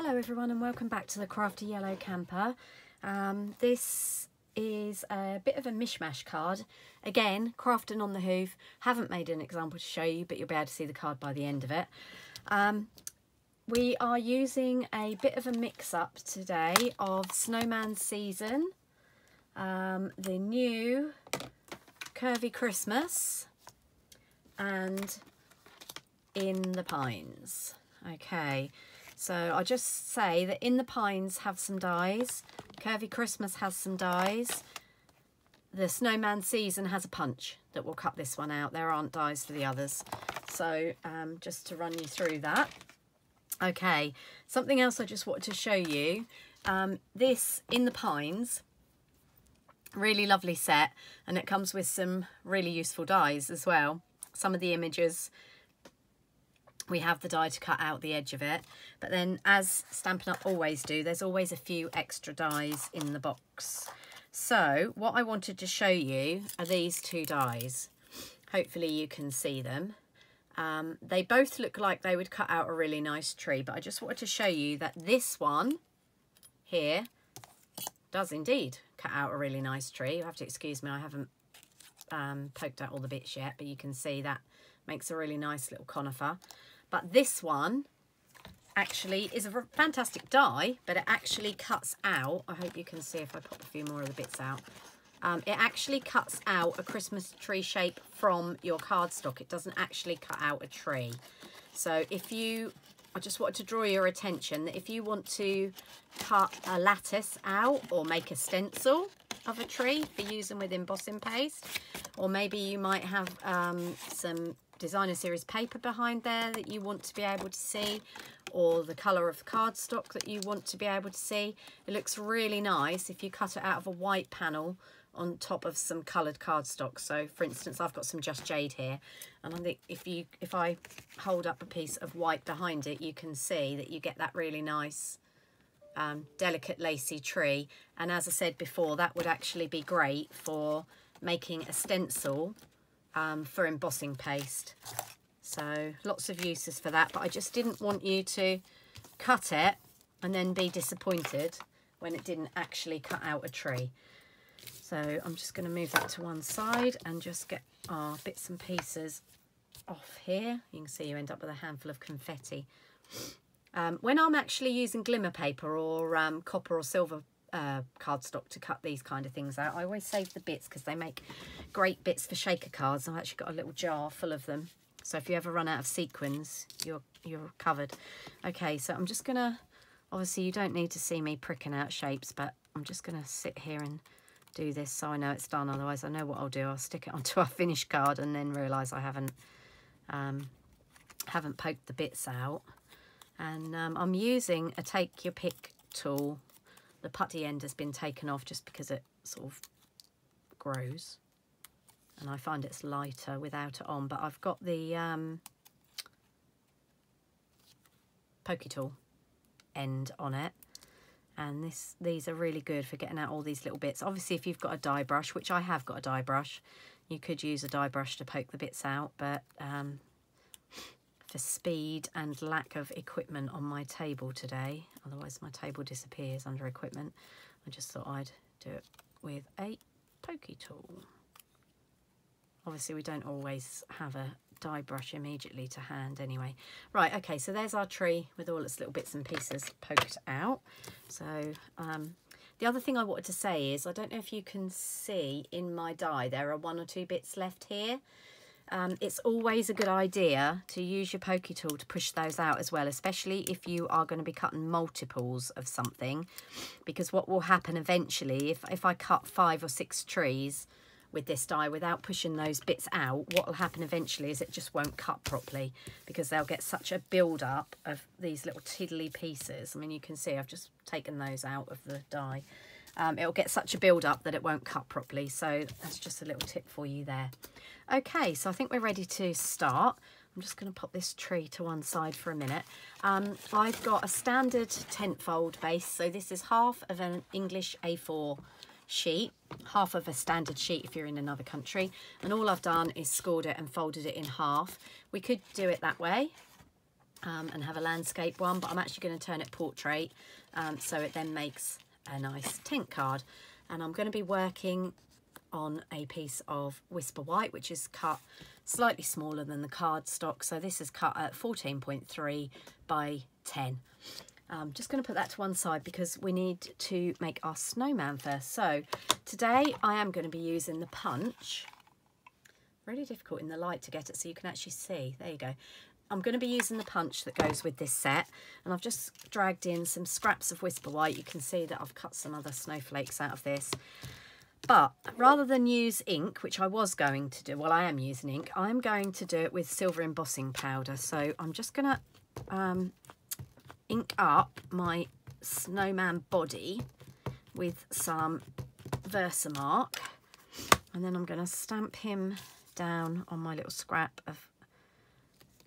Hello everyone and welcome back to the Crafty Yellow Camper. This is a bit of a mishmash card. Again, crafting on the hoof. Haven't made an example to show you, but you'll be able to see the card by the end of it. We are using a bit of a mix-up today of Snowman Season, the new Curvy Christmas, and In the Pines. Okay. So I'll just say that In the Pines have some dies, Curvy Christmas has some dies, the Snowman Season has a punch that will cut this one out. There aren't dies for the others. So just to run you through that. Okay, something else I just wanted to show you. This In the Pines, really lovely set, and it comes with some really useful dies as well. Some of the images, we have the die to cut out the edge of it, but then as Stampin' Up always do, there's always a few extra dies in the box. So what I wanted to show you are these two dies. Hopefully you can see them. They both look like they would cut out a really nice tree, but I just wanted to show you that this one here does indeed cut out a really nice tree. You have to excuse me, I haven't poked out all the bits yet, but you can see that makes a really nice little conifer. But this one actually is a fantastic die, but it actually cuts out, I hope you can see if I pop a few more of the bits out, it actually cuts out a Christmas tree shape from your cardstock. It doesn't actually cut out a tree. So if you, I just wanted to draw your attention that if you want to cut a lattice out or make a stencil of a tree for using with embossing paste, or maybe you might have some designer series paper behind there that you want to be able to see, or the colour of the cardstock that you want to be able to see. It looks really nice if you cut it out of a white panel on top of some coloured cardstock. So for instance, I've got some Just Jade here, and I think if I hold up a piece of white behind it, you can see that you get that really nice delicate lacy tree. And as I said before, that would actually be great for making a stencil for embossing paste. So lots of uses for that, but I just didn't want you to cut it and then be disappointed when it didn't actually cut out a tree. So I'm just going to move that to one side and just get our bits and pieces off here. You can see you end up with a handful of confetti. When I'm actually using glimmer paper or copper or silver cardstock to cut these kind of things out, I always save the bits because they make great bits for shaker cards. I've actually got a little jar full of them, so if you ever run out of sequins, you're covered. Okay, so I'm just gonna, obviously you don't need to see me pricking out shapes, but I'm just gonna sit here and do this so I know it's done. Otherwise I know what I'll do, I'll stick it onto our finished card and then realise I haven't poked the bits out. And I'm using a take your pick tool. The putty end has been taken off just because it sort of grows, and I find it's lighter without it on, but I've got the pokey tool end on it, and these are really good for getting out all these little bits. Obviously if you've got a die brush, which I have got a die brush, you could use a die brush to poke the bits out, but for speed and lack of equipment on my table today, otherwise my table disappears under equipment, I just thought I'd do it with a pokey tool. Obviously we don't always have a die brush immediately to hand anyway. Right, okay, so there's our tree with all its little bits and pieces poked out. So the other thing I wanted to say is, I don't know if you can see in my die, there are one or two bits left here. It's always a good idea to use your pokey tool to push those out as well, especially if you are going to be cutting multiples of something, because what will happen eventually, if I cut 5 or 6 trees with this die without pushing those bits out, what will happen eventually is it just won't cut properly, because they'll get such a build up of these little tiddly pieces. I mean, you can see I've just taken those out of the die. It'll get such a build up that it won't cut properly, so that's just a little tip for you there. Okay, so I think we're ready to start. I'm just going to pop this tree to one side for a minute. I've got a standard tent fold base, so this is half of an English A4 sheet, half of a standard sheet if you're in another country, and all I've done is scored it and folded it in half. We could do it that way, and have a landscape one, but I'm actually going to turn it portrait, so it then makes a nice tent card. And I'm going to be working on a piece of Whisper White, which is cut slightly smaller than the cardstock. So this is cut at 14.3 by 10. I'm just going to put that to one side because we need to make our snowman first. So today I am going to be using the punch. Really difficult in the light to get it so you can actually see. There you go. I'm going to be using the punch that goes with this set, and I've just dragged in some scraps of Whisper White. You can see that I've cut some other snowflakes out of this. But rather than use ink, which I was going to do, well, I am using ink, I'm going to do it with silver embossing powder. So I'm just going to ink up my snowman body with some Versamark, and then I'm going to stamp him down on my little scrap of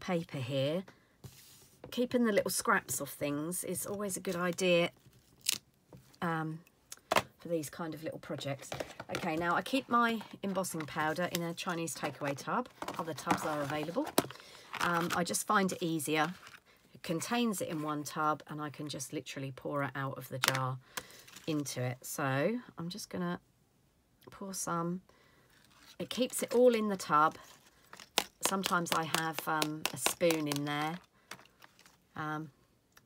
paper here. Keeping the little scraps of things is always a good idea for these kind of little projects. Okay, now I keep my embossing powder in a Chinese takeaway tub. Other tubs are available. I just find it easier. It contains it in one tub and I can just literally pour it out of the jar into it. So I'm just gonna pour some. It keeps it all in the tub. Sometimes I have a spoon in there.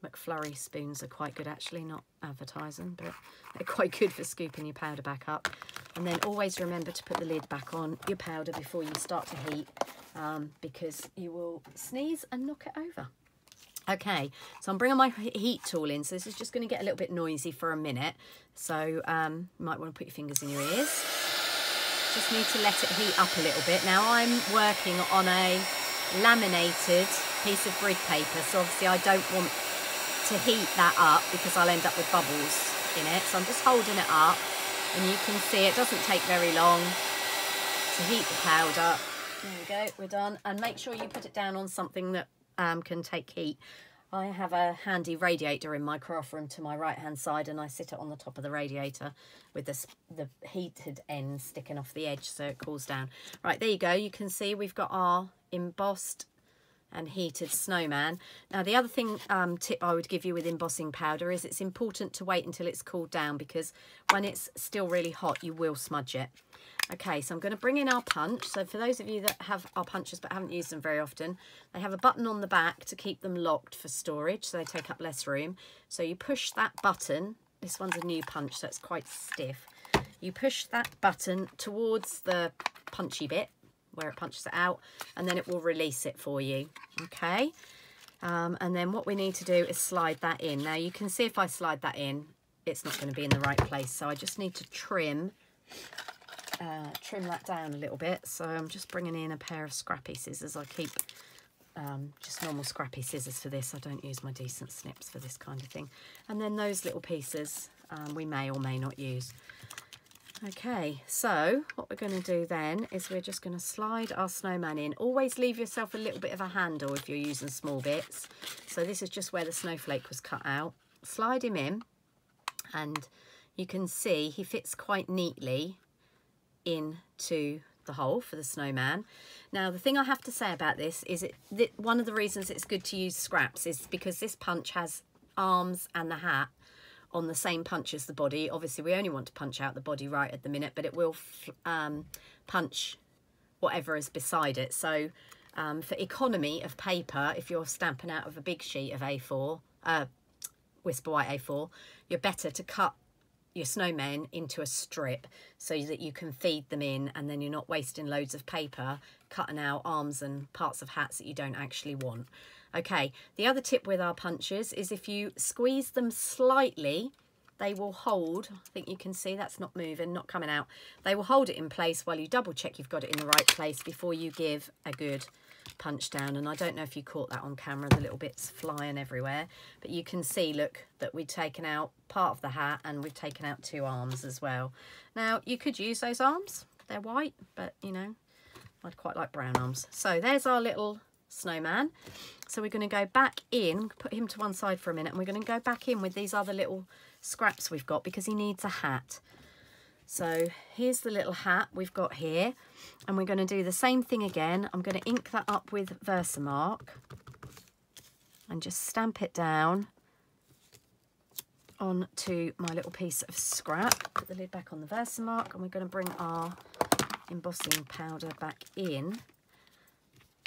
McFlurry spoons are quite good, actually, not advertising, but they're quite good for scooping your powder back up. And then always remember to put the lid back on your powder before you start to heat, because you will sneeze and knock it over. Okay, so I'm bringing my heat tool in, so this is just going to get a little bit noisy for a minute. So you might want to put your fingers in your ears. Just need to let it heat up a little bit. Now I'm working on a laminated piece of grid paper, so obviously I don't want to heat that up because I'll end up with bubbles in it. So I'm just holding it up, and you can see it doesn't take very long to heat the powder. There we go, we're done. And make sure you put it down on something that can take heat. I have a handy radiator in my craft room to my right hand side, and I sit it on the top of the radiator with the heated end sticking off the edge so it cools down. Right, there you go. You can see we've got our embossed and heated snowman. Now the other thing tip I would give you with embossing powder is it's important to wait until it's cooled down, because when it's still really hot you will smudge it. Okay, so I'm going to bring in our punch. So for those of you that have our punches but haven't used them very often, they have a button on the back to keep them locked for storage, so they take up less room. So you push that button. This one's a new punch, so it's quite stiff. You push that button towards the punchy bit where it punches it out, and then it will release it for you. Okay, and then what we need to do is slide that in. Now you can see if I slide that in, it's not going to be in the right place, so I just need to trim that down a little bit. So I'm just bringing in a pair of scrappy scissors. I keep just normal scrappy scissors for this. I don't use my decent snips for this kind of thing. And then those little pieces we may or may not use. Okay, so what we're going to do then is we're just going to slide our snowman in. Always leave yourself a little bit of a handle if you're using small bits. So this is just where the snowflake was cut out. Slide him in, and you can see he fits quite neatly into the hole for the snowman. Now the thing I have to say about this is one of the reasons it's good to use scraps is because this punch has arms and the hat on the same punch as the body. Obviously we only want to punch out the body right at the minute, but it will punch whatever is beside it. So for economy of paper, if you're stamping out of a big sheet of A4, Whisper White A4, you're better to cut your snowmen into a strip so that you can feed them in, and then you're not wasting loads of paper cutting out arms and parts of hats that you don't actually want. Okay, the other tip with our punches is if you squeeze them slightly, they will hold. I think you can see that's not moving, not coming out. They will hold it in place while you double check you've got it in the right place before you give a good punch down. And I don't know if you caught that on camera, the little bits flying everywhere, but you can see, look, that we've taken out part of the hat and we've taken out 2 arms as well. Now you could use those arms, they're white, but you know, I'd quite like brown arms. So there's our little snowman. So we're going to go back in, put him to one side for a minute, and we're going to go back in with these other little scraps we've got because he needs a hat. So here's the little hat we've got here, and we're going to do the same thing again. I'm going to ink that up with Versamark. and just stamp it down onto my little piece of scrap. Put the lid back on the Versamark, and we're going to bring our embossing powder back in.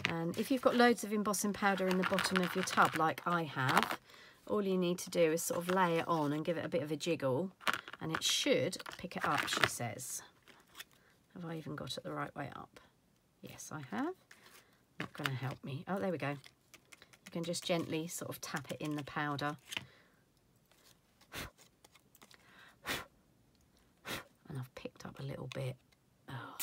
And if you've got loads of embossing powder in the bottom of your tub like I have, all you need to do is sort of lay it on and give it a bit of a jiggle, and it should pick it up, she says. Have I even got it the right way up? Yes, I have. Not going to help me. Oh, there we go. You can just gently sort of tap it in the powder. And I've picked up a little bit. Oh.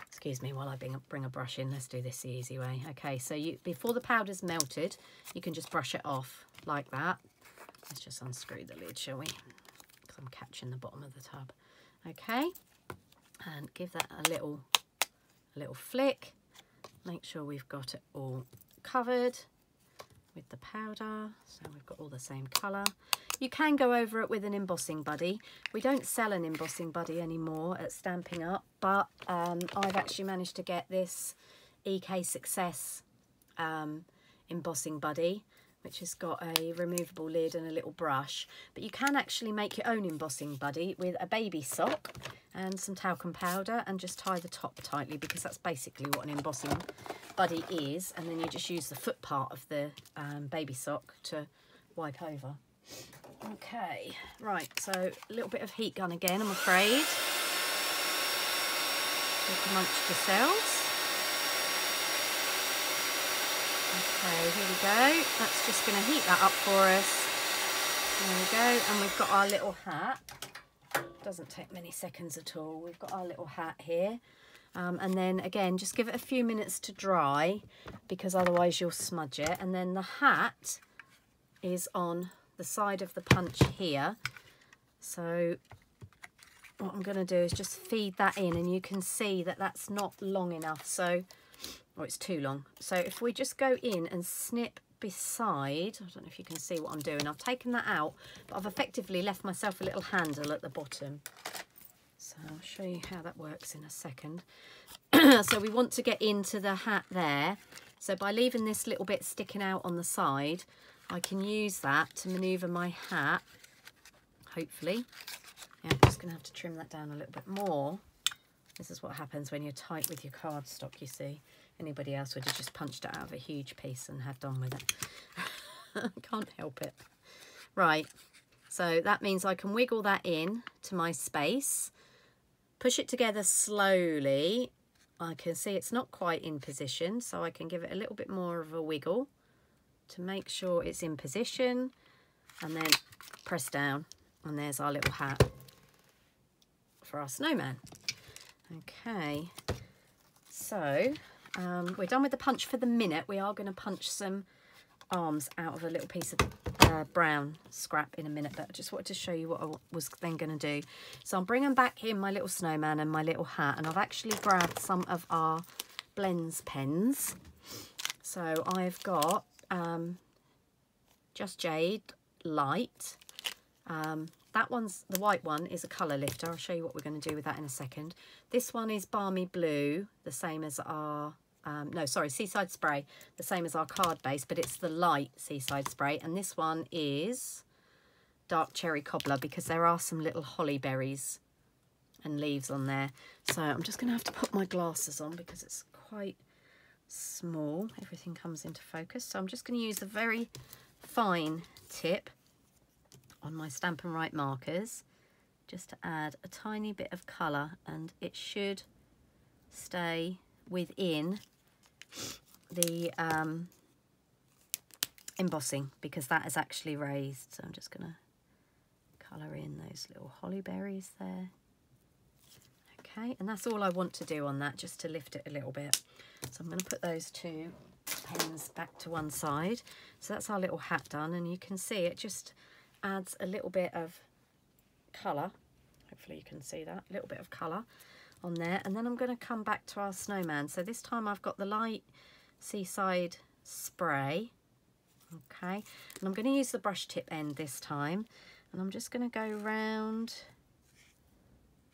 Excuse me while I bring a brush in. Let's do this the easy way. Okay, so before the powder's melted, you can just brush it off like that. Let's just unscrew the lid, shall we? Because I'm catching the bottom of the tub. Okay, and give that a little flick. Make sure we've got it all covered with the powder, so we've got all the same colour. You can go over it with an embossing buddy. We don't sell an embossing buddy anymore at Stampin' Up, but I've actually managed to get this EK Success embossing buddy, which has got a removable lid and a little brush. But you can actually make your own embossing buddy with a baby sock and some talcum powder, and just tie the top tightly, because that's basically what an embossing buddy is. And then you just use the foot part of the baby sock to wipe over. Okay, right, so a little bit of heat gun again, I'm afraid. Take amongst yourselves. Okay, here we go. That's just going to heat that up for us. There we go, and we've got our little hat. Doesn't take many seconds at all. We've got our little hat here. And then again, just give it a few minutes to dry, because otherwise you'll smudge it. And then the hat is on the side of the punch here. So what I'm going to do is just feed that in, and you can see that that's not long enough, so, or it's too long. So if we just go in and snip beside, I don't know if you can see what I'm doing, I've taken that out, but I've effectively left myself a little handle at the bottom. So I'll show you how that works in a second. So we want to get into the hat there. So by leaving this little bit sticking out on the side, I can use that to manoeuvre my hat, hopefully. Yeah, I'm just going to have to trim that down a little bit more. This is what happens when you're tight with your cardstock, you see. Anybody else would have just punched it out of a huge piece and have done with it. Can't help it. Right, so that means I can wiggle that in to my space, push it together slowly. I can see it's not quite in position, so I can give it a little bit more of a wiggle to make sure it's in position, and then press down, and there's our little hat for our snowman. Okay, so we're done with the punch for the minute. We are going to punch some arms out of a little piece of brown scrap in a minute, but I just wanted to show you what I was then going to do. So I'm bringing back in my little snowman and my little hat, and I've actually grabbed some of our blends pens. So I've got Just Jade Light. That one's, the white one is a colour lifter. I'll show you what we're going to do with that in a second. This one is Balmy Blue, the same as our, no, sorry, Seaside Spray, the same as our card base, but it's the light Seaside Spray. And this one is Dark Cherry Cobbler, because there are some little holly berries and leaves on there. So I'm just going to have to put my glasses on because it's quite small. Everything comes into focus. So I'm just going to use a very fine tip on my Stampin' Right markers just to add a tiny bit of colour, and it should stay within the embossing, because that is actually raised. So I'm just going to colour in those little holly berries there. Okay, and that's all I want to do on that, just to lift it a little bit. So I'm going to put those two pens back to one side. So that's our little hat done, and you can see it just adds a little bit of colour. Hopefully you can see that, a little bit of colour on there. And then I'm going to come back to our snowman. So this time I've got the light Seaside Spray. Okay, and I'm going to use the brush tip end this time, and I'm just going to go round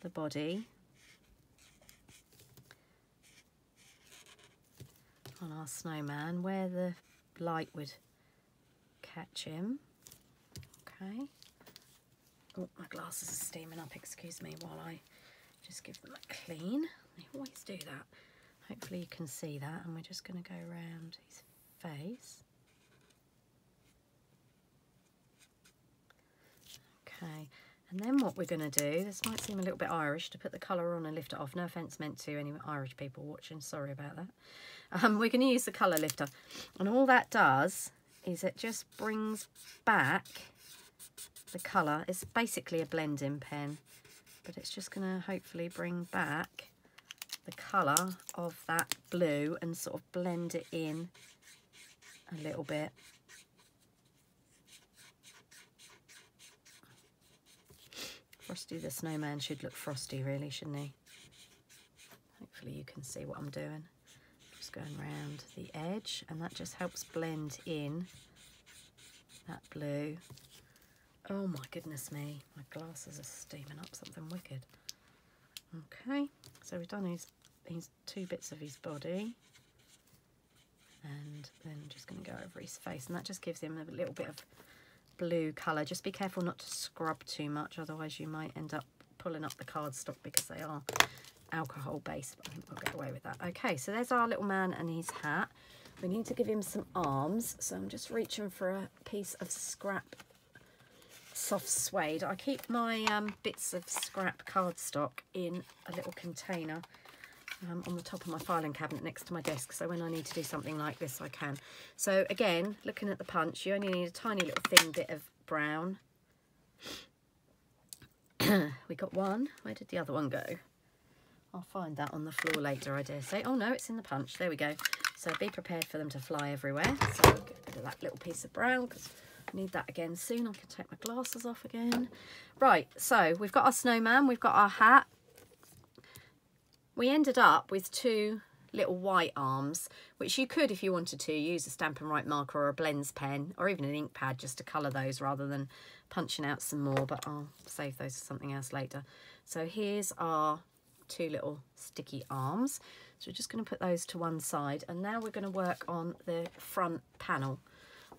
the body on our snowman where the light would catch him. Okay. Oh, my glasses are steaming up, excuse me, while I just give them a clean. They always do that. Hopefully you can see that, and we're just going to go around his face. Okay, and then what we're going to do, this might seem a little bit Irish, to put the colour on and lift it off. No offence meant to any Irish people watching, sorry about that. We're going to use the colour lifter, and all that does is it just brings back the colour. It's basically a blending pen, but it's just going to hopefully bring back the colour of that blue and sort of blend it in a little bit. Frosty the Snowman should look frosty really, shouldn't he? Hopefully you can see what I'm doing. Just going around the edge, and that just helps blend in that blue. Oh my goodness me, my glasses are steaming up something wicked. Okay, so we've done his two bits of his body, and then I'm just going to go over his face, and that just gives him a little bit of blue colour. Just be careful not to scrub too much, otherwise you might end up pulling up the cardstock because they are alcohol based, but I think we'll get away with that. Okay, so there's our little man and his hat. We need to give him some arms, so I'm just reaching for a piece of scrap soft suede. I keep my bits of scrap cardstock in a little container on the top of my filing cabinet next to my desk, so when I need to do something like this I can. So again, looking at the punch, you only need a tiny little thin bit of brown. We got one. Where did the other one go? I'll find that on the floor later, I dare say. Oh no, it's in the punch. There we go. So be prepared for them to fly everywhere. So I'll get rid of that little piece of brown because I need that again soon. I can take my glasses off again. Right, so we've got our snowman, we've got our hat. We ended up with two little white arms, which you could, if you wanted to, use a Stampin' Up marker or a blends pen or even an ink pad just to colour those rather than punching out some more, but I'll save those for something else later. So here's our two little sticky arms. So we're just going to put those to one side, and now we're going to work on the front panel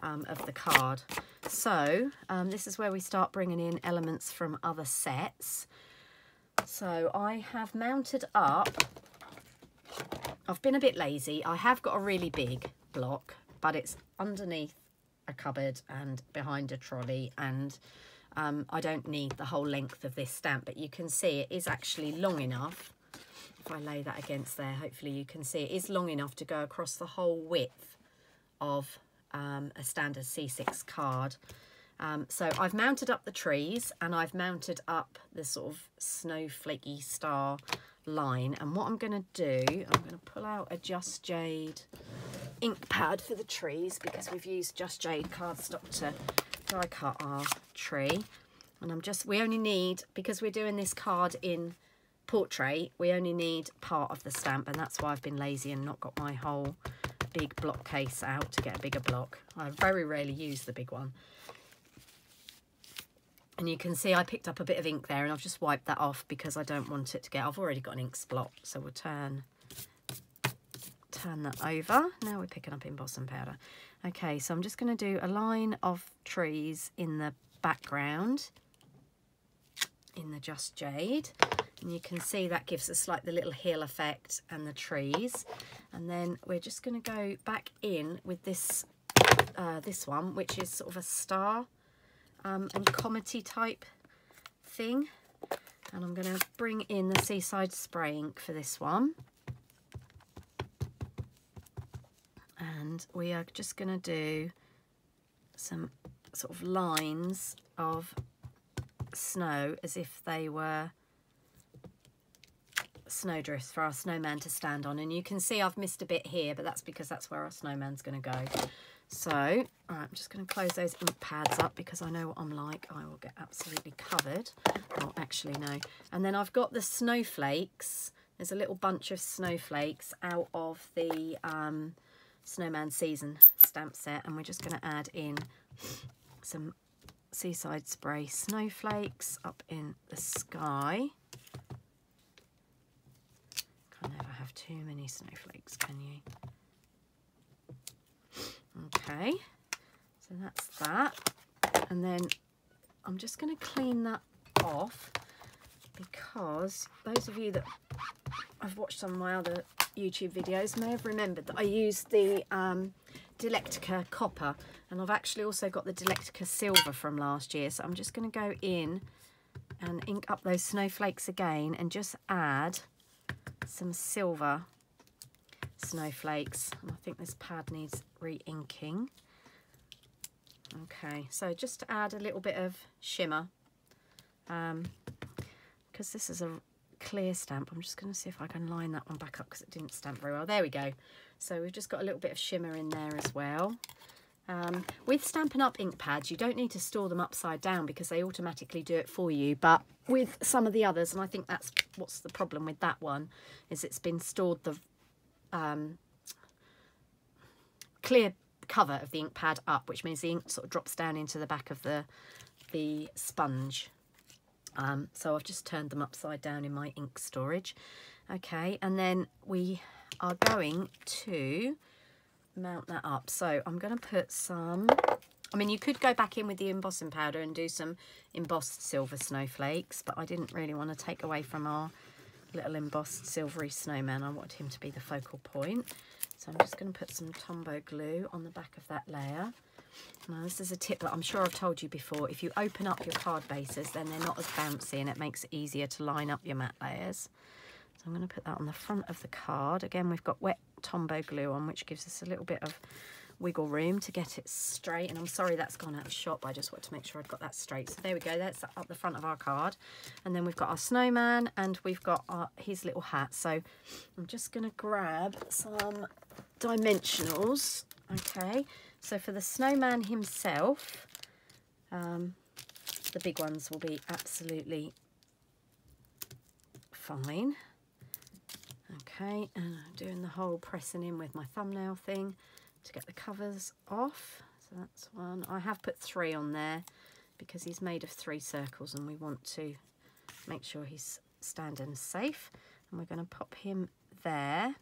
of the card. So this is where we start bringing in elements from other sets. So I have mounted up, I've been a bit lazy, I have got a really big block, but it's underneath a cupboard and behind a trolley, and I don't need the whole length of this stamp, but you can see it is actually long enough. If I lay that against there, hopefully you can see it is long enough to go across the whole width of a standard C6 card. So I've mounted up the trees, and I've mounted up the sort of snowflakey star line, and what I'm going to do, I'm going to pull out a Just Jade ink pad for the trees because we've used Just Jade cardstock to die cut our tree, and we only need, because we're doing this card in portrait, we only need part of the stamp, and that's why I've been lazy and not got my whole big block case out to get a bigger block. I very rarely use the big one. And you can see I picked up a bit of ink there, and I've just wiped that off because I don't want it to get, I've already got an ink splot, so we'll turn that over. Now we're picking up embossing powder. Okay, so I'm just going to do a line of trees in the background in the Just Jade, and you can see that gives us like the little hill effect and the trees. And then we're just going to go back in with this this one, which is sort of a star and comety type thing, and I'm going to bring in the Seaside spray ink for this one, and we are just going to do some sort of lines of snow as if they were snowdrifts for our snowman to stand on. And you can see I've missed a bit here, but that's because that's where our snowman's going to go. So, all right, I'm just going to close those ink pads up because I know what I'm like. I will get absolutely covered. Oh, actually, no. And then I've got the snowflakes. There's a little bunch of snowflakes out of the Snowman Season stamp set. And we're just going to add in some Seaside Spray snowflakes up in the sky. Can never have too many snowflakes, can you? Okay, So that's that. And then I'm just going to clean that off, because those of you that have watched some of my other YouTube videos may have remembered that I used the Delectica copper, and I've actually also got the Delectica silver from last year. So I'm just going to go in and ink up those snowflakes again and just add some silver snowflakes. And I think this pad needs re-inking. Okay, so just to add a little bit of shimmer, because this is a clear stamp. I'm just going to see if I can line that one back up because it didn't stamp very well. There we go. So we've just got a little bit of shimmer in there as well. With Stampin' Up ink pads, you don't need to store them upside down because they automatically do it for you. But with some of the others, and I think that's what's the problem with that one, is it's been stored the clear cover of the ink pad up, which means the ink sort of drops down into the back of the sponge. So I've just turned them upside down in my ink storage. Okay, and then we are going to mount that up. So I'm going to put some, I mean, you could go back in with the embossing powder and do some embossed silver snowflakes, but I didn't really want to take away from our little embossed silvery snowman. I wanted him to be the focal point. So I'm just going to put some Tombow glue on the back of that layer. Now this is a tip that I'm sure I've told you before. If you open up your card bases, then they're not as bouncy and it makes it easier to line up your matte layers. So I'm going to put that on the front of the card. Again, we've got wet Tombow glue on, which gives us a little bit of wiggle room to get it straight. And I'm sorry that's gone out of shot, but I just wanted to make sure I'd got that straight. So there we go, that's up the front of our card. And then we've got our snowman and we've got his little hat. So I'm just going to grab some dimensionals. Okay, so for the snowman himself, the big ones will be absolutely fine. Okay, and I'm doing the whole pressing in with my thumbnail thing to get the covers off. So that's one. I have put 3 on there because he's made of 3 circles and we want to make sure he's standing safe. And we're going to pop him there.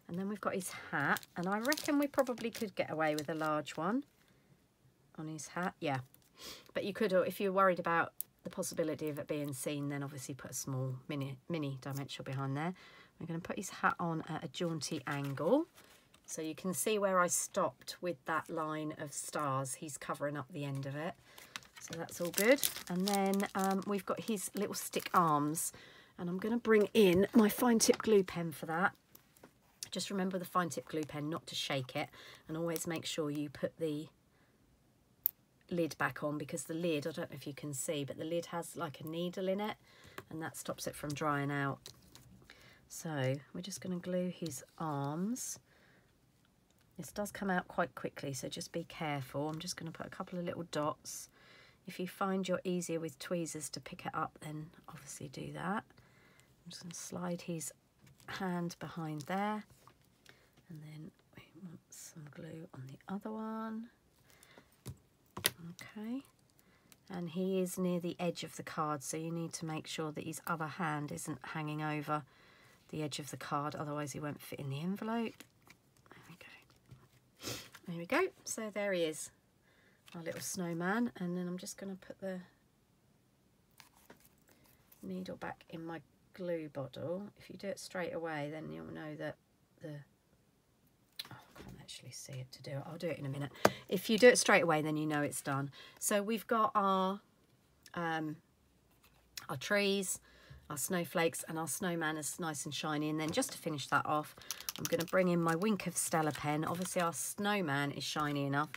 And then we've got his hat, and I reckon we probably could get away with a large one on his hat. Yeah, but you could, if you're worried about the possibility of it being seen, then obviously put a small mini dimensional behind there. We're going to put his hat on at a jaunty angle, so you can see where I stopped with that line of stars. He's covering up the end of it, so that's all good. And then we've got his little stick arms, and I'm going to bring in my fine tip glue pen for that. Just remember the fine tip glue pen not to shake it, and always make sure you put the lid back on, because the lid, I don't know if you can see, but the lid has like a needle in it and that stops it from drying out. So we're just going to glue his arms. This does come out quite quickly, so just be careful. I'm just going to put a couple of little dots. If you find you're easier with tweezers to pick it up, then obviously do that. I'm just going to slide his hand behind there, and then we want some glue on the other one. Okay, and he is near the edge of the card, so you need to make sure that his other hand isn't hanging over the edge of the card, otherwise he won't fit in the envelope. There we go. There we go. So there he is, our little snowman. And then I'm just going to put the needle back in my glue bottle. If you do it straight away, then you'll know that the I can't actually see it to do it. I'll do it in a minute. If you do it straight away, then you know it's done. So we've got our trees, our snowflakes, and our snowman is nice and shiny. And then just to finish that off, I'm going to bring in my Wink of Stella pen. Obviously our snowman is shiny enough,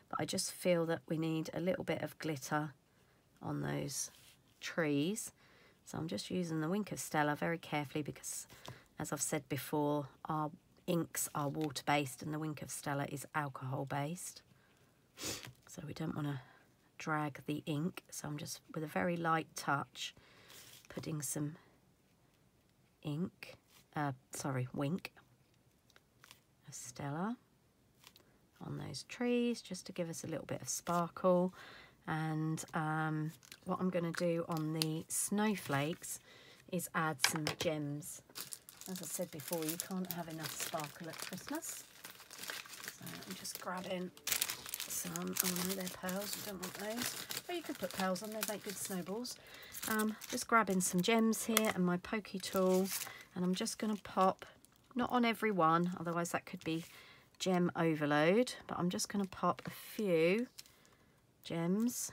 but I just feel that we need a little bit of glitter on those trees. So I'm just using the Wink of Stella very carefully because, as I've said before, our inks are water-based and the Wink of Stella is alcohol-based. So we don't want to drag the ink. So I'm just, with a very light touch, putting some Wink of Stella on those trees just to give us a little bit of sparkle. And what I'm going to do on the snowflakes is add some gems. As I said before, you can't have enough sparkle at Christmas. So I'm just grabbing Oh no, they're pearls, you don't want those. But you could put pearls on, they make good snowballs. Just grabbing some gems here and my pokey tool, and I'm just going to pop, not on every one, otherwise that could be gem overload, but I'm just going to pop a few gems.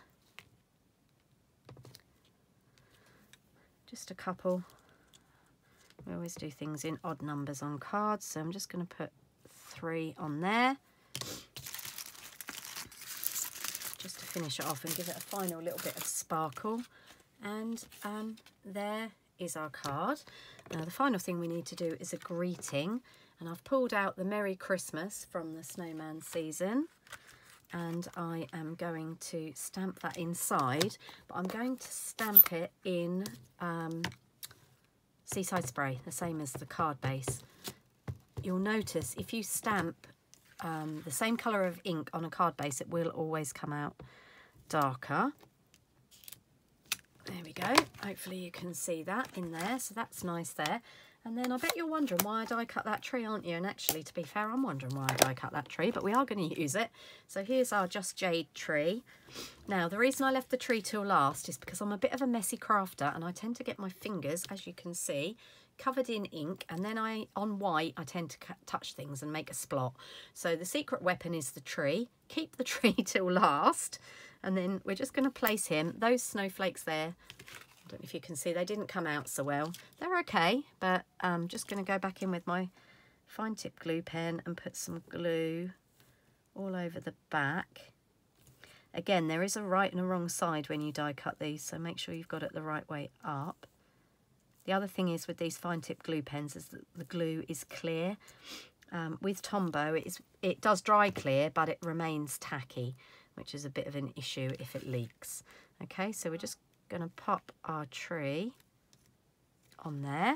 Just a couple. We always do things in odd numbers on cards, so I'm just going to put 3 on there. Just to finish it off and give it a final little bit of sparkle. And there is our card. Now the final thing we need to do is a greeting, and I've pulled out the Merry Christmas from the Snowman season, and I am going to stamp that inside, but I'm going to stamp it in Seaside Spray, the same as the card base. You'll notice if you stamp the same colour of ink on a card base, it will always come out darker. There we go. Hopefully you can see that in there. So that's nice there. And then I bet you're wondering why I die cut that tree, aren't you? And actually, to be fair, I'm wondering why I die cut that tree, but we are going to use it. So here's our Just Jade tree. Now, the reason I left the tree till last is because I'm a bit of a messy crafter, and I tend to get my fingers, as you can see, covered in ink, and then on white I tend to touch things and make a splot. So the secret weapon is the tree. Keep the tree till last, and then we're just going to place him. Those snowflakes there, I don't know if you can see, they didn't come out so well. They're okay, but I'm just going to go back in with my fine tip glue pen and put some glue all over the back. Again, there is a right and a wrong side when you die cut these, so make sure you've got it the right way up. The other thing is with these fine tip glue pens is that the glue is clear. With Tombow, it does dry clear, but it remains tacky, which is a bit of an issue if it leaks. Okay, so we're just going to pop our tree on there.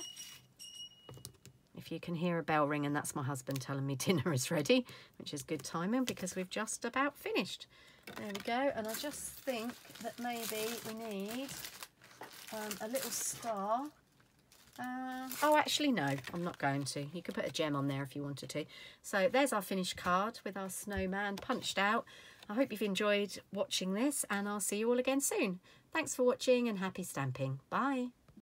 If you can hear a bell ring, and that's my husband telling me dinner is ready, which is good timing because we've just about finished. There we go, and I just think that maybe we need a little star. Oh, actually, no, I'm not going to. You could put a gem on there if you wanted to. So there's our finished card with our snowman punched out. I hope you've enjoyed watching this, and I'll see you all again soon. Thanks for watching and happy stamping. Bye.